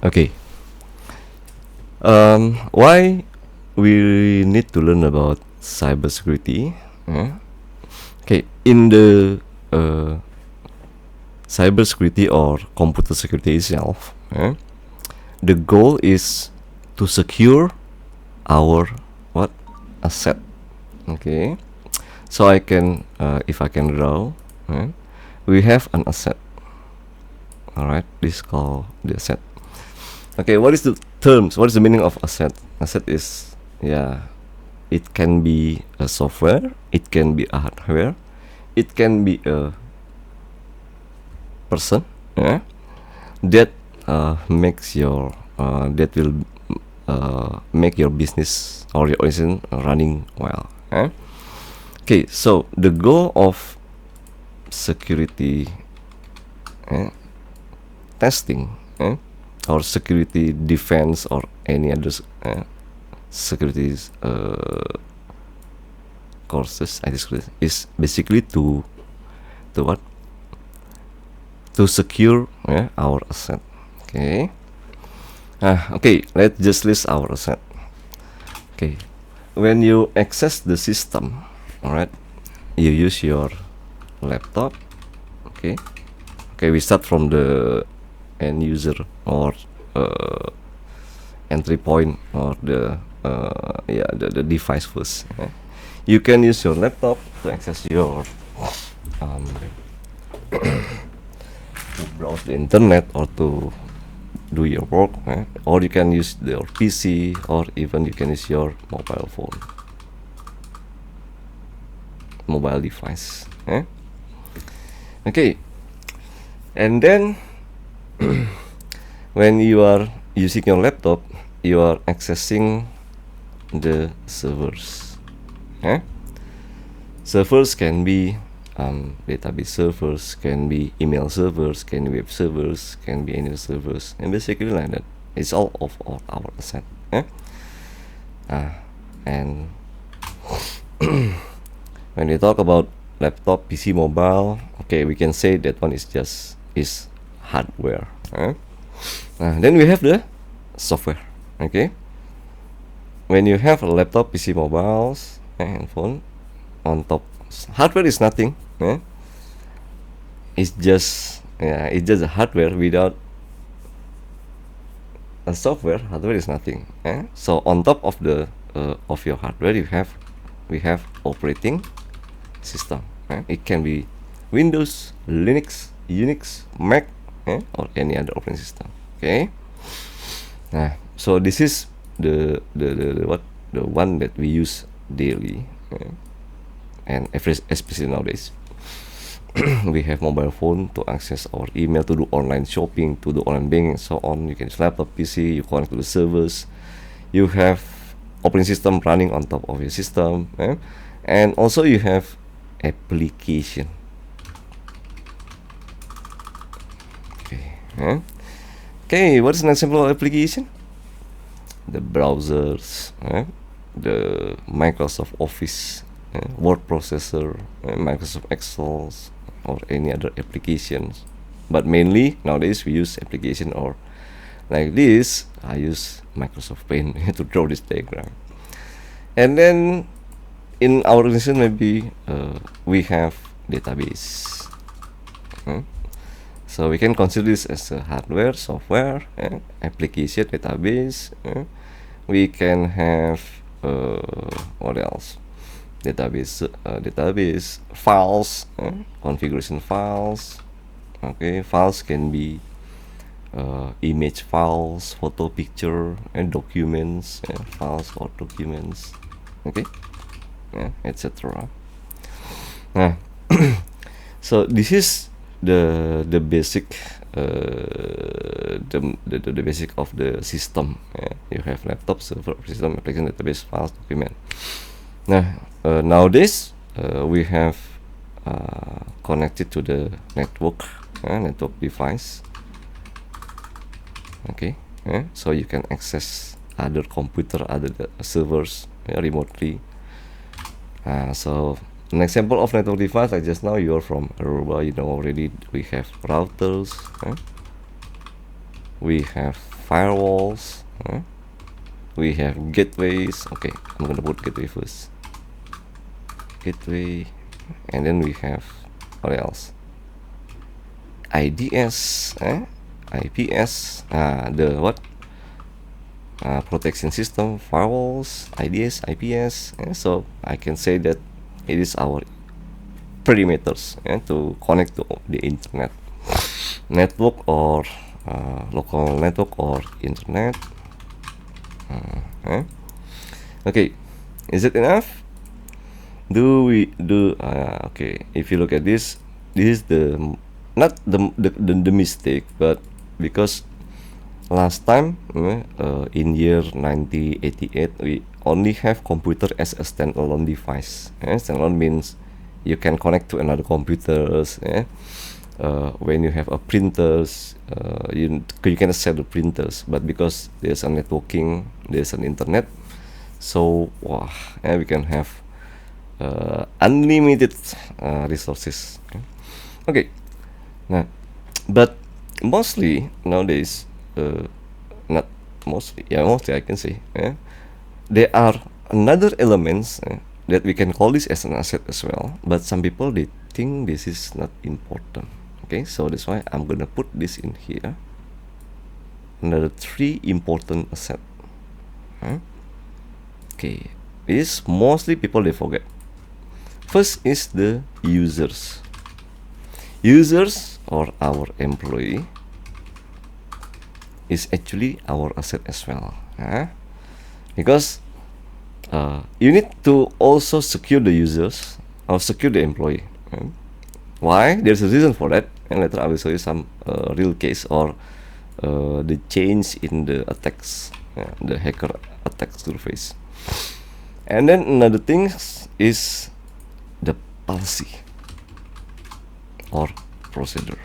Okay. Why we need to learn about cybersecurity? Okay, in the uh, cybersecurity or computer security itself, the goal is to secure our what asset. Okay, so I can, if I can draw, we have an asset. All right, this is called the asset. Okay, what is the terms? What is the meaning of asset? Asset is, yeah, it can be a software, it can be a hardware, it can be a person, yeah, that makes your that will make your business or your organization running well. Okay, so the goal of security testing, or security defense or any other security courses, I think, is basically to what? To secure, our asset. Okay. Okay, let's just list our asset. Okay, when you access the system, all right, you use your laptop. Okay. Okay, we start from the end user or entry point or the device first. You can use your laptop to access your to browse the internet or to do your work, or you can use your PC, or even you can use your mobile phone, mobile device. Okay, and then when you are using your laptop, you are accessing the servers. Servers can be database servers, can be email servers, can be web servers, can be any servers, and basically like that. It's all of our asset. And when we talk about laptop, PC, mobile, okay, we can say that one is just is hardware. Then we have the software. Okay, when you have a laptop, PC, mobiles, and phone, on top, hardware is nothing. It's just a hardware without a software. Hardware is nothing. So on top of the of your hardware, we have operating system. It can be Windows, Linux, Unix, Mac, or any other operating system. Okay. So this is the one that we use daily, and especially nowadays. We have mobile phone to access our email, to do online shopping, to do online banking, and so on. You can use laptop, PC, you connect to the servers. You have operating system running on top of your system, and also you have application. Okay, what is an example of application? The browsers, the Microsoft Office, word processor, Microsoft Excel, or any other applications. But mainly nowadays we use application, or like this, I use Microsoft Paint to draw this diagram. And then in our organization, maybe we have database. So we can consider this as a hardware, software, application, database. We can have what else? Database files, configuration files. Okay, files can be image files, photo, picture, and documents, files or documents. Okay, etc. So this is the basic the basic of the system. You have laptop, server, system, application, database, files, document. Nowadays we have connected to the network device. Okay, so you can access other computer, other servers remotely. So an example of network device, like just now, you're from Aruba, you know already we have routers, we have firewalls, we have gateways. Okay, I'm gonna put gateway first. Gateway, and then we have what else? IDS, IPS, the what? Protection system, firewalls, IDS, IPS. So I can say that it is our perimeters to connect to the internet network, or local network or internet. Okay, is it enough? Okay, if you look at this is the not the mistake, but because last time in year 1988 we only have computer as a standalone device. Standalone means you can connect to another computers. When you have a printers, you can set the printers, but because there's a networking, there's an internet, so we can have unlimited resources. Okay, now, but mostly nowadays, not mostly, mostly I can say, there are another elements that we can call this as an asset as well, but some people they think this is not important. Okay, so that's why I'm gonna put this in here. Another 3 important asset. Okay, this mostly people they forget. First is the users. Users, or our employee, is actually our asset as well. Because you need to also secure the users or secure the employee. Why? There's a reason for that, and later I will show you some real case, or the change in the attacks, the hacker attack surface. And then another thing is the policy or procedure.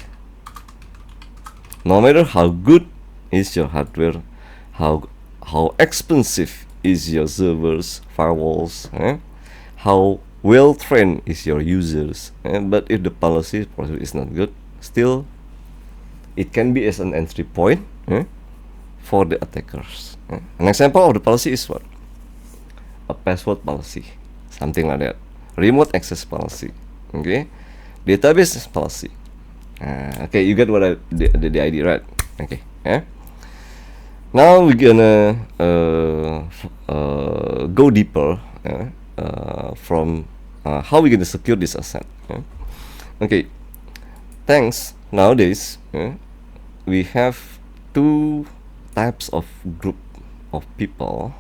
No matter how good is your hardware, how expensive is your servers, firewalls, how well trained is your users, but if the policy procedure is not good, still it can be as an entry point for the attackers. An example of the policy is what? A password policy, something like that. Remote access policy, okay? Database policy. Okay, you get what the idea, right? Okay, now we're gonna go deeper from how we're gonna secure this asset. Okay, thanks. Nowadays, we have 2 types of group of people.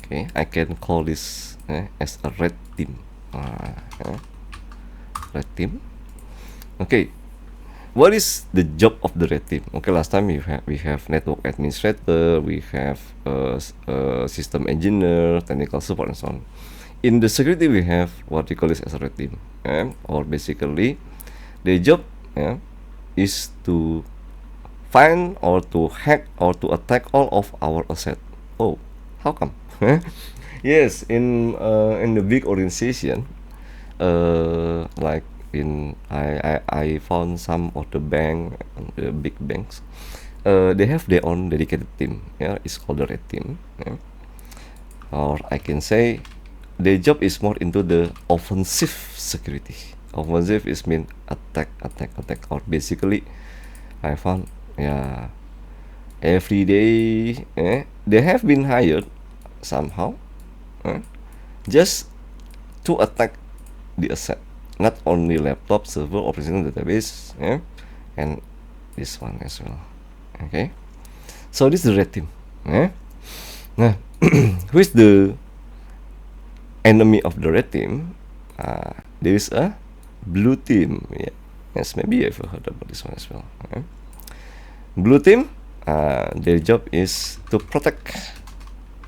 Okay, I can call this as a red team. Red team. Okay, what is the job of the red team? Okay, last time we have network administrator, we have system engineer, technical support, and so on. In the security, we have what we call this as a red team, or basically, the job is to find or to hack or to attack all of our asset. Oh, how come? Yes, in the big organization, like I found some of the big banks, they have their own dedicated team. It's called the red team. Or I can say their job is more into the offensive security. Offensive is mean attack, or basically I found every day they have been hired somehow just to attack the asset, not only laptop, server, operational database, and this one as well. Okay, so this is the red team. Now, who is the enemy of the red team? There is a blue team. Yes, maybe you've heard about this one as well. Blue team, their job is to protect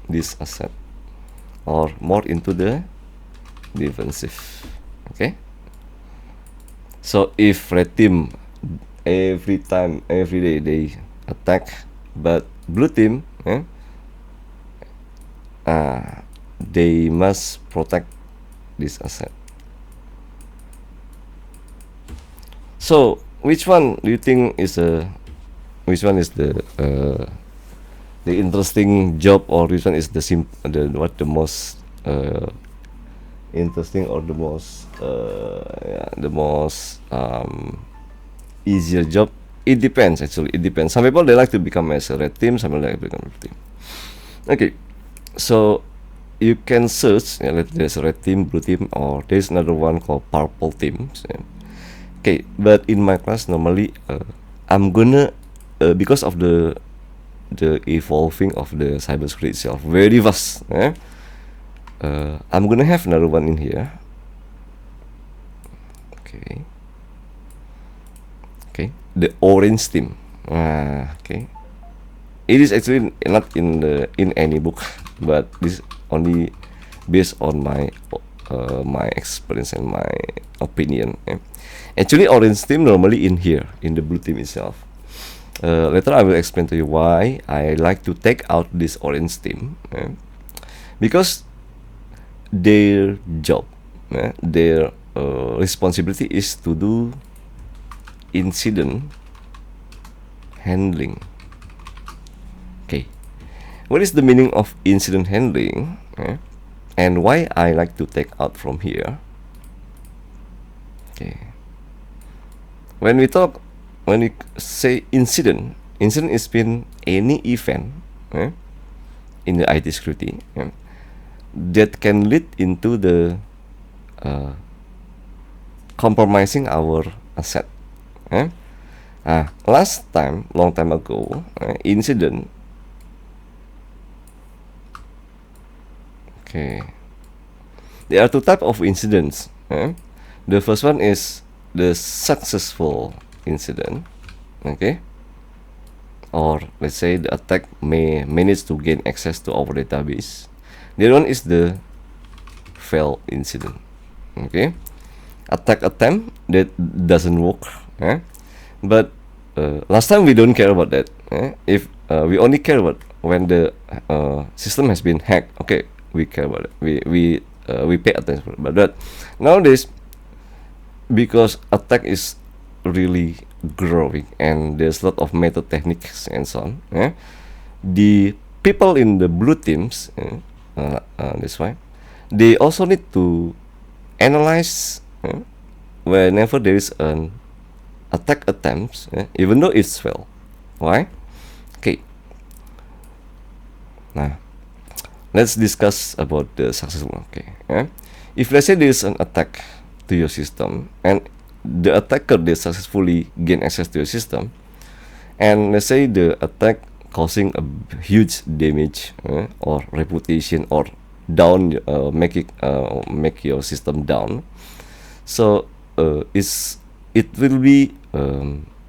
this asset, or more into the defensive. Okay, so if red team every day they attack, but blue team they must protect this asset. So which one do you think is which one is the interesting job, or which one is the most interesting, or the most easier job. It depends, actually. It depends. Some people, they like to become as a red team, some people like to become blue team. Okay, so you can search, there's a red team, blue team, or there's another one called purple teams. Okay, but in my class normally, I'm gonna because of the evolving of the cybersecurity itself, very vast. I'm gonna have another one in here. Okay. Okay, the orange team. Okay, it is actually not in any book, but this only based on my experience and my opinion. Actually, orange team normally in here in the blue team itself. Later I will explain to you why I like to take out this orange team, because their job, their responsibility is to do incident handling. Okay, what is the meaning of incident handling, and why I like to take out from here? Okay, when we say incident is been any event in the IT security that can lead into the compromising our asset. Last time, long time ago, incident. Okay, there are two types of incidents. The first one is the successful incident. Okay, or let's say the attack may manage to gain access to our database. The other one is the failed incident. Okay, attack attempt that doesn't work. But last time we don't care about that. If we only care about when the system has been hacked. Okay, we care about it. We pay attention. But nowadays, because attack is really growing and there's a lot of method techniques and so on. The people in the blue teams, this why they also need to analyze whenever there is an attack attempts, even though it's failed. Why? Okay. Now, let's discuss about the successful. Okay. If let's say there is an attack to your system and the attacker they successfully gain access to your system, and let's say the attack causing a huge damage or reputation or down, make your system down. So it will be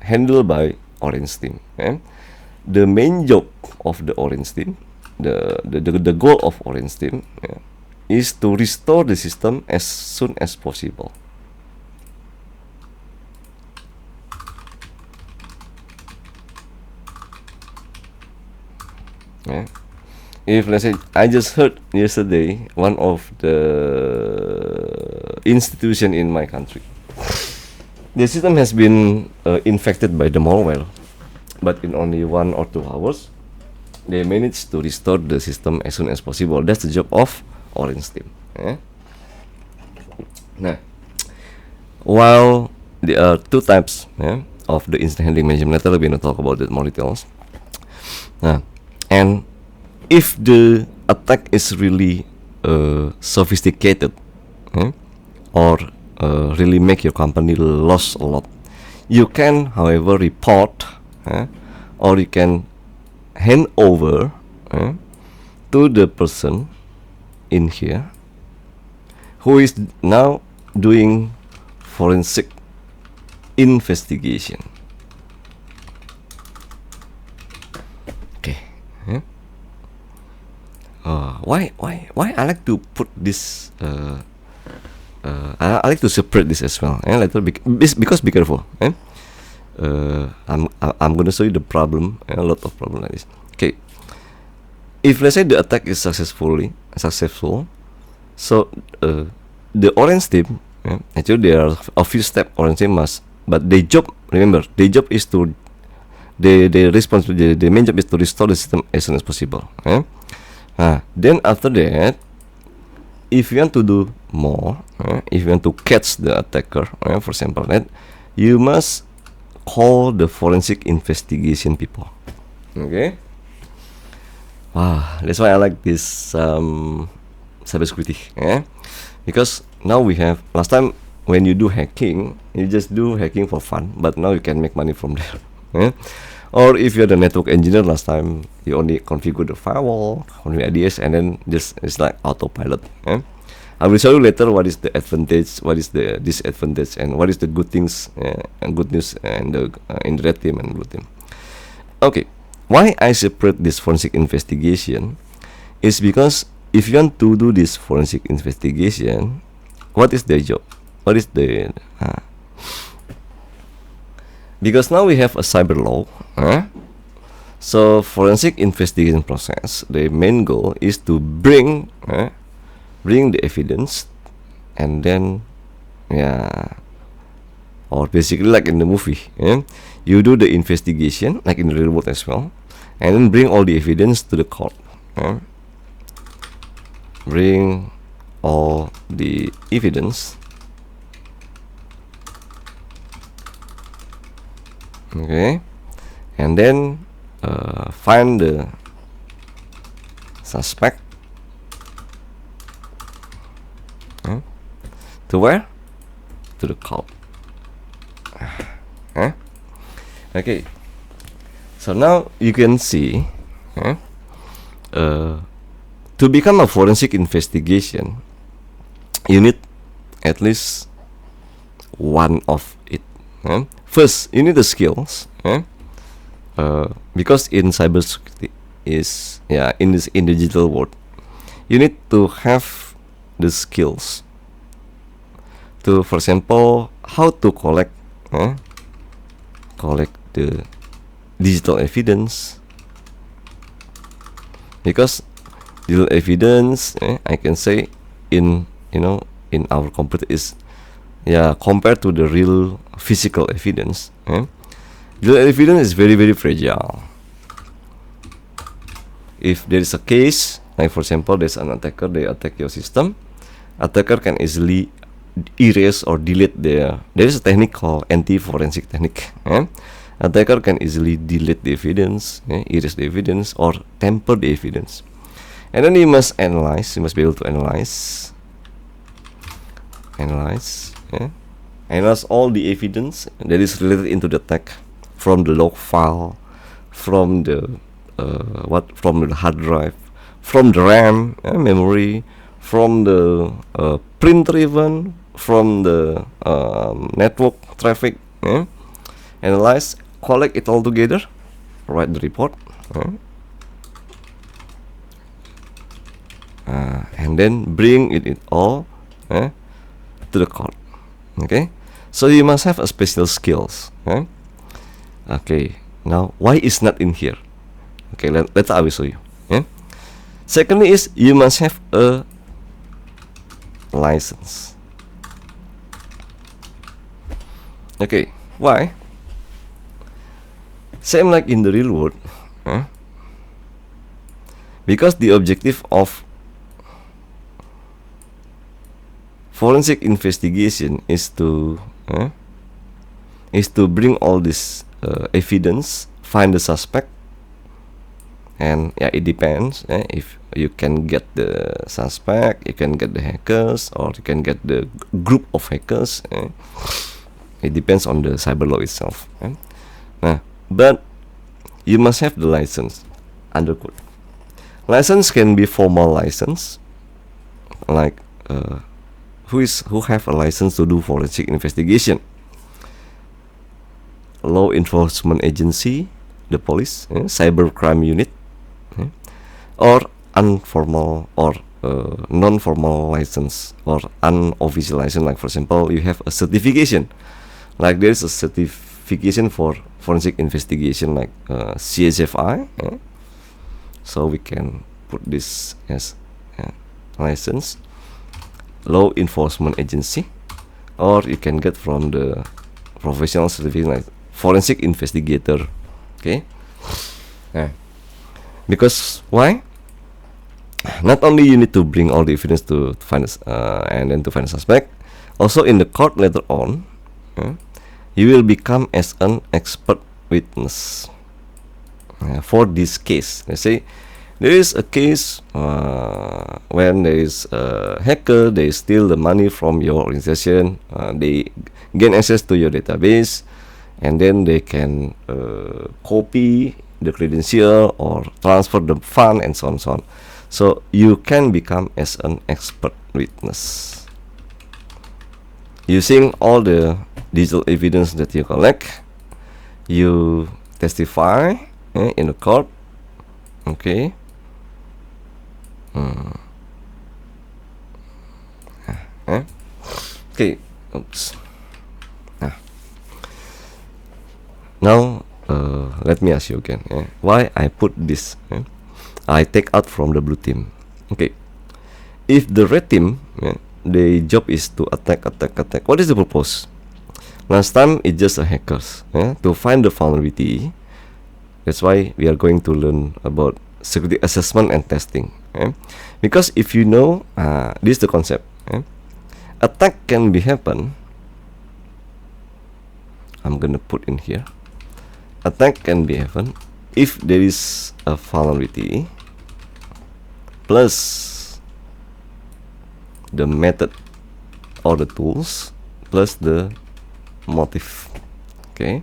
handled by orange team. The main job of the orange team, the goal of orange team is to restore the system as soon as possible. If let's say I just heard yesterday one of the institution in my country, the system has been infected by the malware, but in only 1 or 2 hours they managed to restore the system as soon as possible. That's the job of orange team. Now, while there are 2 types of the incident handling management, later we're going to talk about it more details. And if the attack is really sophisticated, or really make your company lost a lot, you can, however, report or you can hand over to the person in here who is now doing forensic investigation. Okay. Why I like to put this I like to separate this as well, later because be careful. I'm gonna show you the problem, a lot of problem like this. Okay, if let's say the attack is successful, so the orange team, actually there are a few steps orange team must, but their job, remember, their job is to the responsibility, the main job is to restore the system as soon as possible. Then after that, if you want to do more, if you want to catch the attacker, for example, that you must call the forensic investigation people. Okay. That's why I like this cybersecurity, because now we have, last time when you do hacking, you just do hacking for fun, but now you can make money from there. Or if you're the network engineer, last time you only configure the firewall, only IDS, and then just it's like autopilot. I will show you later what is the advantage, what is the disadvantage, and what is the good things and good news and the in the red team and blue team. Okay, why I separate this forensic investigation is because if you want to do this forensic investigation, what is the job? What is the because now we have a cyber law. So forensic investigation process, the main goal is to bring the evidence, and then or basically like in the movie, you do the investigation like in the real world as well, and then bring all the evidence to the court. Bring all the evidence. Okay, and then find the suspect. To where? To the court. Okay. So now you can see, to become a forensic investigation, you need at least one of it. First, you need the skills, because in cybersecurity is in the digital world, you need to have the skills to, for example, how to collect the digital evidence, because digital evidence, I can say in our computer is compared to the real physical evidence, digital evidence is very, very fragile. If there is a case, like for example, there's an attacker, they attack your system, attacker can easily erase or delete there is a technique called anti-forensic technique. Attacker can easily delete the evidence, erase the evidence, or tamper the evidence. And then you must analyze, you must be able to analyze all the evidence that is related into the attack, from the log file, from the from the hard drive, from the RAM memory, from the printer, even from the network traffic. Analyze, collect it all together, write the report, and then bring it all to the court. Okay, so you must have a special skills. Okay, now why is not in here? Okay, let's I will show you. Secondly is you must have a license. Okay, why? Same like in the real world, because the objective of forensic investigation is to bring all this evidence, find the suspect, and it depends. If you can get the suspect, you can get the hackers, or you can get the group of hackers. It depends on the cyber law itself. But you must have the license. Underquote. License can be formal license, like who have a license to do forensic investigation. Law enforcement agency, the police, cyber crime unit, or informal or non-formal license or unofficial license. Like for example, you have a certification. Like there is a certification for forensic investigation, like CSFI. So we can put this as license. Law enforcement agency, or you can get from the professional certification like forensic investigator Okay. Because why? Not only you need to bring all the evidence to finance and then to find a suspect, also in the court later on, you will become as an expert witness for this case. Let's say there is a case when there is a hacker, they steal the money from your organization, they gain access to your database, and then they can copy the credential or transfer the fund and so on, so on. So you can become as an expert witness using all the digital evidence that you collect. You testify in the court. Okay. Okay. Oops. Now let me ask you again. Why I put this? I take out from the blue team. Okay. If the red team, the job is to attack. What is the purpose? Last time it's just a hackers to find the vulnerability. That's why we are going to learn about security assessment and testing. Because if you know, this is the concept. Attack can be happen. I'm gonna put in here. Attack can be happen if there is a vulnerability plus the method or the tools plus the motive. Okay.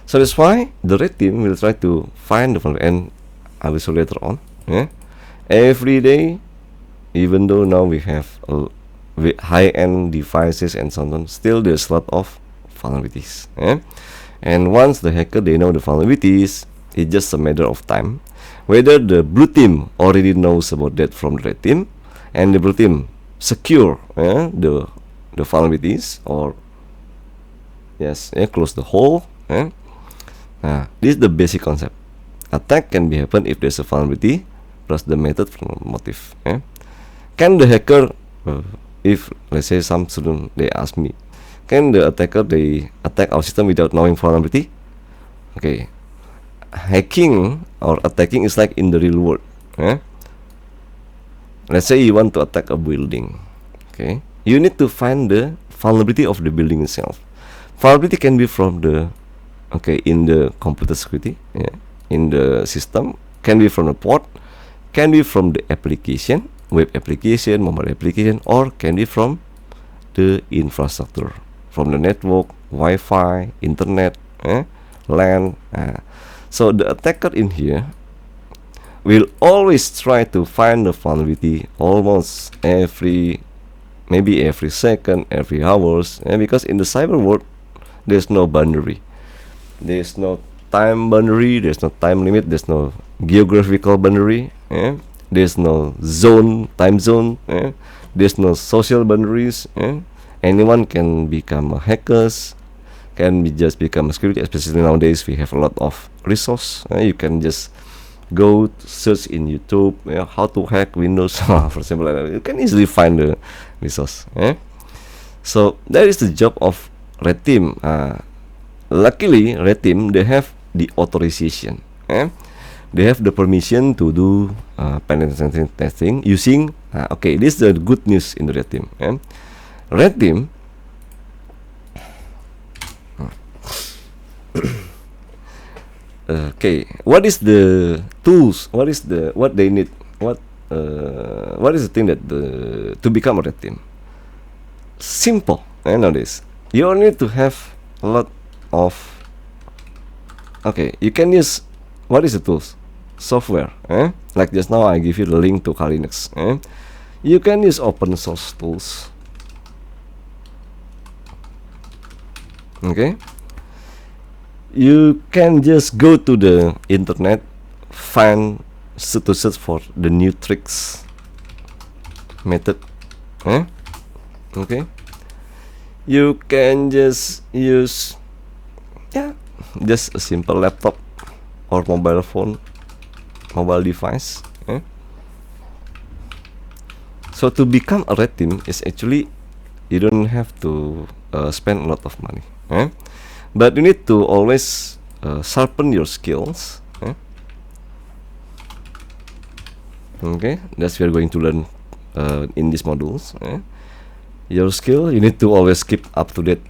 So that's why the red team will try to find the vulnerability, and I will show later on. Every day, even though now we have high-end devices and so on, still there's a lot of vulnerabilities. And once the hacker they know the vulnerabilities, it's just a matter of time whether the blue team already knows about that from the red team, and the blue team secure the vulnerabilities, or close the hole. This is the basic concept. Attack can be happen if there's a vulnerability plus the method from motive. Can the hacker, if let's say some student they ask me, can the attacker they attack our system without knowing vulnerability? Okay, hacking or attacking is like in the real world. Let's say you want to attack a building. Okay, you need to find the vulnerability of the building itself. Vulnerability can be from the in the computer security, in the system, can be from the port, can be from the application, web application, mobile application, or can be from the infrastructure, from the network, Wi-Fi, internet, LAN. So the attacker in here will always try to find the vulnerability almost maybe every second, every hours, because in the cyber world there's no boundary, there's no time boundary, there's no time limit, there's no geographical boundary, there's no time zone, there's no social boundaries. Anyone can become hackers, can just become a security, especially nowadays we have a lot of resource. You can just go search in YouTube how to hack Windows for example, you can easily find the resource. So that is the job of red team. Luckily red team, they have the authorization, they have the permission to do penetration testing using this is the good news in the red team. Red team what is the tools, what they need, what is the thing that to become a red team? Simple. Nowadays you only need to have a lot of you can use, what is the tools? Software, like just now I give you the link to Linux. You can use open source tools. You can just go to the internet, to search for the new tricks method. You can just use just a simple laptop or mobile phone, mobile device. So to become a red team is actually you don't have to spend a lot of money. But you need to always sharpen your skills. Okay, that's what we're going to learn in these modules. Your skill, you need to always keep up to date,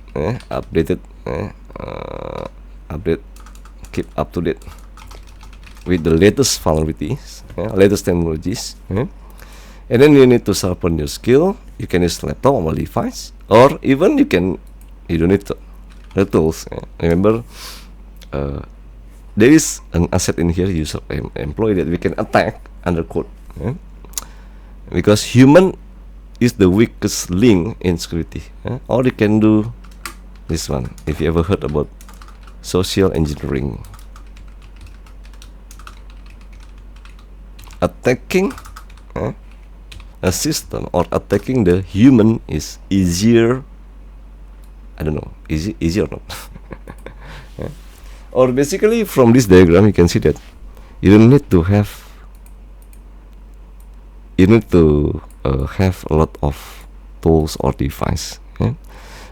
keep up to date with the latest vulnerabilities, latest technologies. And then you need to sharpen your skill. You can use laptop or mobile device, or even you don't need the tools. Remember, there is an asset in here, user employee, that we can attack under code. Because human is the weakest link in security. Or you can do this one, if you ever heard about social engineering. Attacking a system or attacking the human is easier. I don't know, easier or not? Or basically, from this diagram you can see that you don't need to have a lot of tools or device.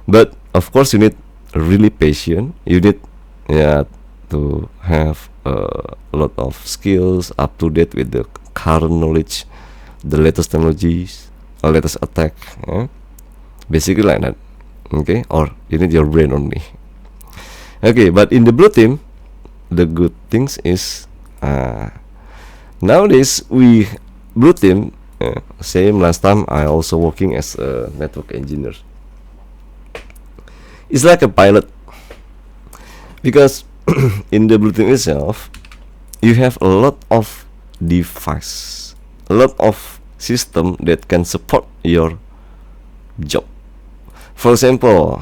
But of course you need really patient. You need to have a lot of skills, up to date with the current knowledge, the latest technologies, or latest attack. Basically like that. Okay, or you need your brain only. Okay, but in the blue team, the good things is nowadays blue team, same last time I also working as a network engineer. It's like a pilot, because in the blue team itself, you have a lot of device, a lot of system that can support your job. For example,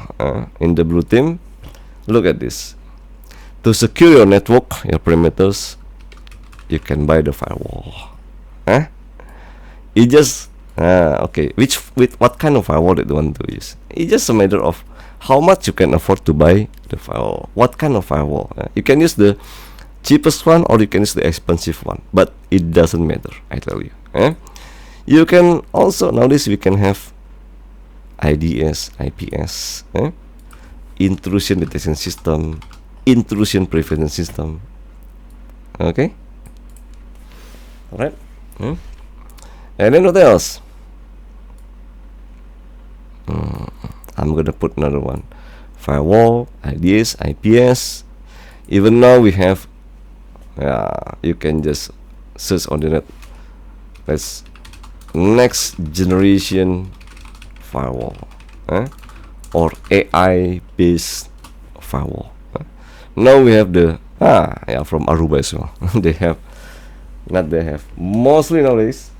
in the blue team, look at this. To secure your network, your perimeters, you can buy the firewall. It just okay. With what kind of firewall that you want to use? It's just a matter of how much you can afford to buy the firewall. What kind of firewall? You can use the cheapest one or you can use the expensive one, but it doesn't matter. I tell you. You can also, nowadays we can have IDS, IPS, intrusion detection system, intrusion prevention system. Okay, all right. And then what else? I'm gonna put another one: firewall, IDS, IPS. Even now we have, you can just search on the net. Let's next generation firewall, or AI based firewall. Now we have the from Aruba as well. They have mostly nowadays.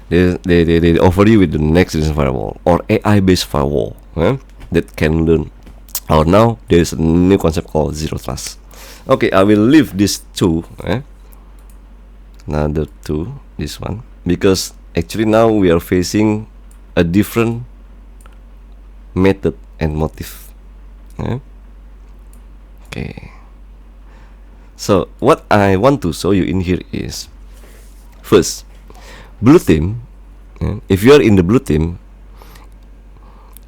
They offer you with the next generation firewall or AI based firewall that can learn. Or now there is a new concept called zero trust. Okay, I will leave these two, another two, this one, because actually now we are facing a different method and motive. Okay. So what I want to show you in here is, first, blue team. If you are in the blue team,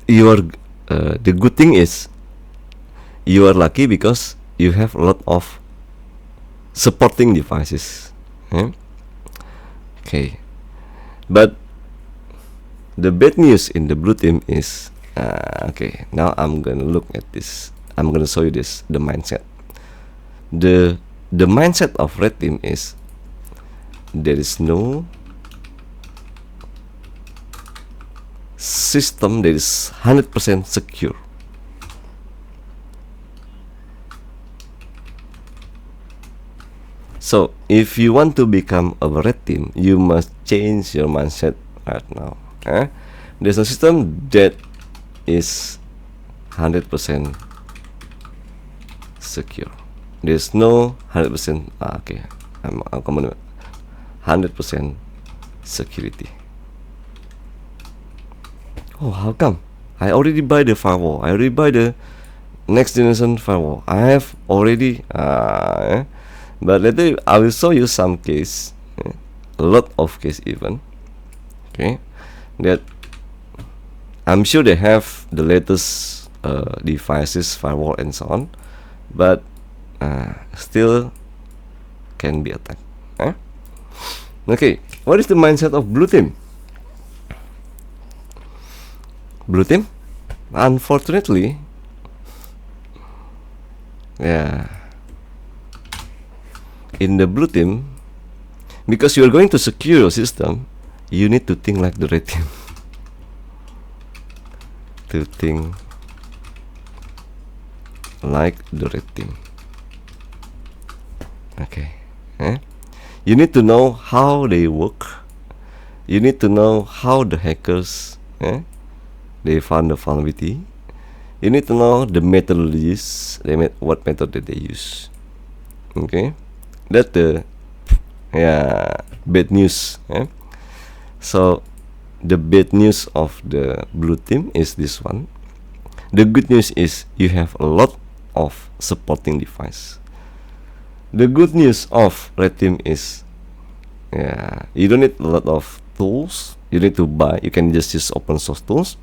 you are the good thing is you are lucky because you have a lot of supporting devices. Okay, but the bad news in the blue team is okay. Now I'm gonna look at this. I'm gonna show you this. The mindset. The mindset of red team is there is no system that is 100% secure. So if you want to become a red team, you must change your mindset right now. There's a system that is 100% secure. There's no 100%. Okay, I'm coming. 100% security. Oh, how come? I already buy the firewall. I already buy the next generation firewall. I have already. But later I will show you some case, a lot of case even. Okay, that I'm sure they have the latest devices, firewall, and so on, but still can be attacked. Okay, what is the mindset of blue team? Blue team, unfortunately, in the blue team, because you are going to secure your system, you need to think like the red team. To think like the red team. Okay. You need to know how they work. You need to know how the hackers they found the vulnerability. You need to know the methodologies. What method did they use? Okay, that's the bad news. So the bad news of the blue team is this one. The good news is you have a lot of supporting device. The good news of red team is you don't need a lot of tools. You need to buy. You can just use open source tools.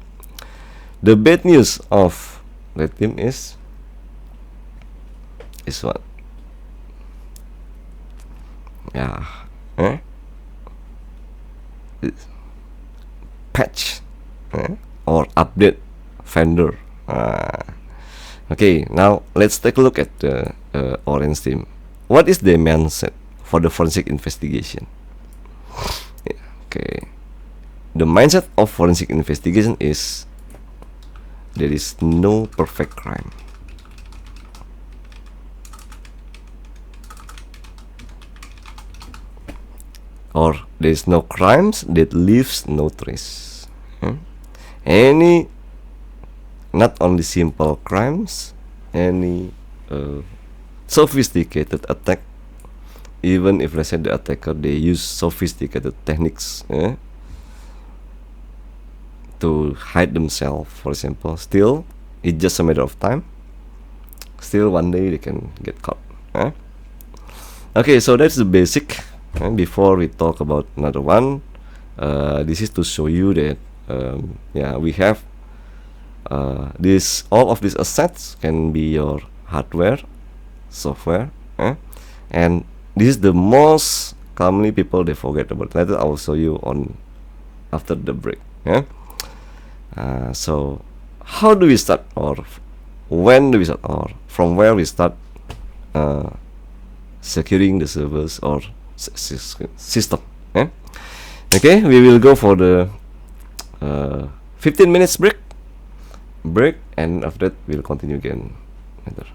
The bad news of red team is what? Patch or update vendor. Okay, now let's take a look at the orange team. What is the mindset for the forensic investigation? Okay, the mindset of forensic investigation is there is no perfect crime. Or there is no crimes that leaves no trace. Any, not only simple crimes, any sophisticated attack, even if let's say the attacker they use sophisticated techniques to hide themselves, for example, still it's just a matter of time. Still one day they can get caught. Okay, so that's the basic. Before we talk about another one, this is to show you that we have all of these assets can be your hardware, software, and this is the most commonly people they forget about. Later I will show you on after the break. So how do we start, or when do we start, or from where we start securing the servers or system? Okay, we will go for the 15 minutes break, and after that we'll continue again later.